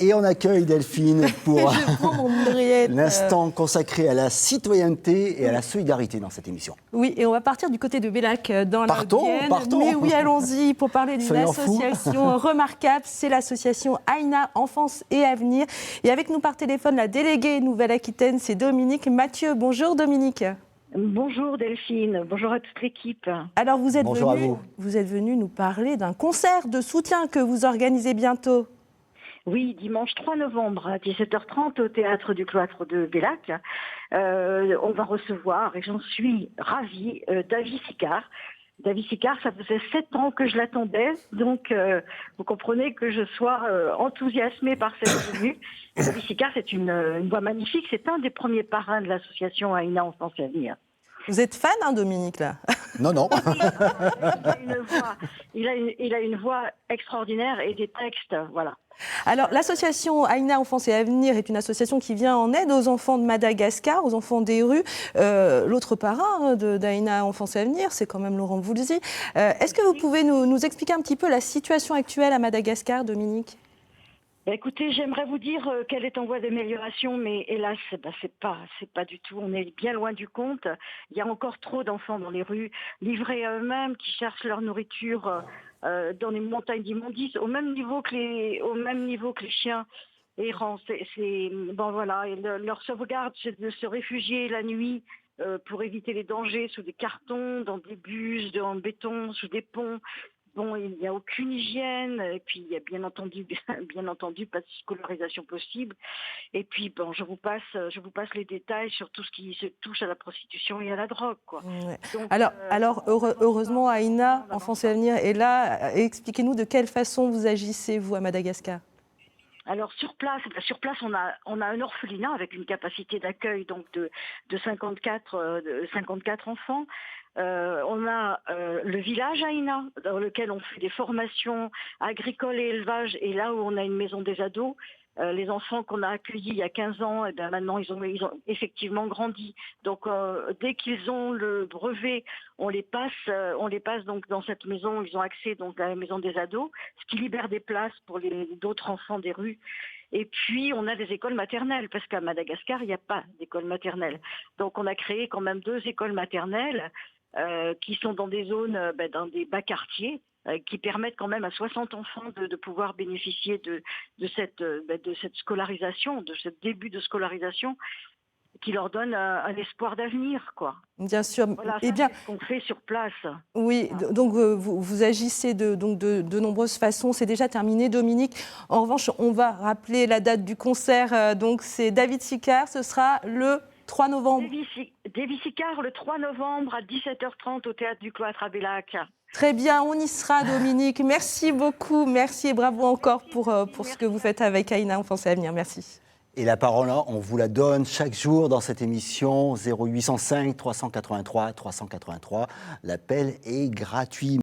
Et on accueille Delphine pour Je prends mon oreillette. l'instant consacré à la citoyenneté et à la solidarité dans cette émission. Oui, et on va partir du côté de Bellac dans la Vienne. Partons. Mais oui, allons-y pour parler d'une Soyons fous. association remarquable. C'est l'association Aïna Enfance et Avenir. Et avec nous par téléphone, la déléguée Nouvelle-Aquitaine, c'est Dominique Mathieu. Bonjour Dominique. Bonjour Delphine, bonjour à toute l'équipe. Alors vous êtes venu nous parler d'un concert de soutien que vous organisez bientôt. Oui, dimanche 3 novembre à 17h30 au théâtre du cloître de Bellac. On va recevoir, et j'en suis ravie, David Sicard. David Sicard, ça faisait 7 ans que je l'attendais, donc vous comprenez que je sois enthousiasmée par cette venue. David Sicard, c'est une voix magnifique, c'est un des premiers parrains de l'association Aïna Enfance et Avenir. Vous êtes fan, hein, Dominique, là? Non. Il a une voix extraordinaire et des textes, voilà. Alors, l'association Aïna Enfance et Avenir est une association qui vient en aide aux enfants de Madagascar, aux enfants des rues. L'autre parrain d'Aïna Enfance et Avenir, c'est quand même Laurent Voulzy. Est-ce que vous pouvez nous expliquer un petit peu la situation actuelle à Madagascar, Dominique ? Écoutez, j'aimerais vous dire qu'elle est en voie d'amélioration, mais hélas, c'est pas du tout. On est bien loin du compte. Il y a encore trop d'enfants dans les rues, livrés à eux-mêmes, qui cherchent leur nourriture dans les montagnes d'immondices, au même niveau que les chiens errants. Bon voilà. Et leur sauvegarde, c'est de se réfugier la nuit pour éviter les dangers sous des cartons, dans des bus, en béton, sous des ponts. Bon, il n'y a aucune hygiène, et puis il y a bien entendu pas de scolarisation possible. Et puis bon, je vous passe les détails sur tout ce qui se touche à la prostitution et à la drogue, quoi. Ouais. Donc, alors heureusement, Aïna Enfance et Avenir est là. Expliquez-nous de quelle façon vous agissez, vous, à Madagascar. Alors sur place, on a un orphelinat avec une capacité d'accueil donc de 54 enfants. On a le village Aïna, dans lequel on fait des formations agricoles et élevage, et là où on a une maison des ados. Les enfants qu'on a accueillis il y a 15 ans, et bien maintenant ils ont effectivement grandi. Donc dès qu'ils ont le brevet, on les passe donc dans cette maison. Ils ont accès donc à la maison des ados, ce qui libère des places pour d'autres enfants des rues. Et puis on a des écoles maternelles, parce qu'à Madagascar il n'y a pas d'école maternelle. Donc on a créé quand même 2 écoles maternelles qui sont dans des zones, dans des bas quartiers, qui permettent quand même à 60 enfants de pouvoir bénéficier de cette scolarisation, de ce début de scolarisation, qui leur donne un espoir d'avenir, quoi. Bien sûr. Voilà, c'est ce qu'on fait sur place. Oui, donc vous agissez de nombreuses façons. C'est déjà terminé, Dominique. En revanche, on va rappeler la date du concert. Donc c'est David Sicard, ce sera le 3 novembre. David Sicard, le 3 novembre à 17h30 au théâtre du cloître à Bellac. Très bien, on y sera, Dominique. Merci beaucoup, merci et bravo encore pour ce que vous faites avec Aïna Enfance et Avenir. Merci. Et la parole, on vous la donne chaque jour dans cette émission 0805 383 383. L'appel est gratuit.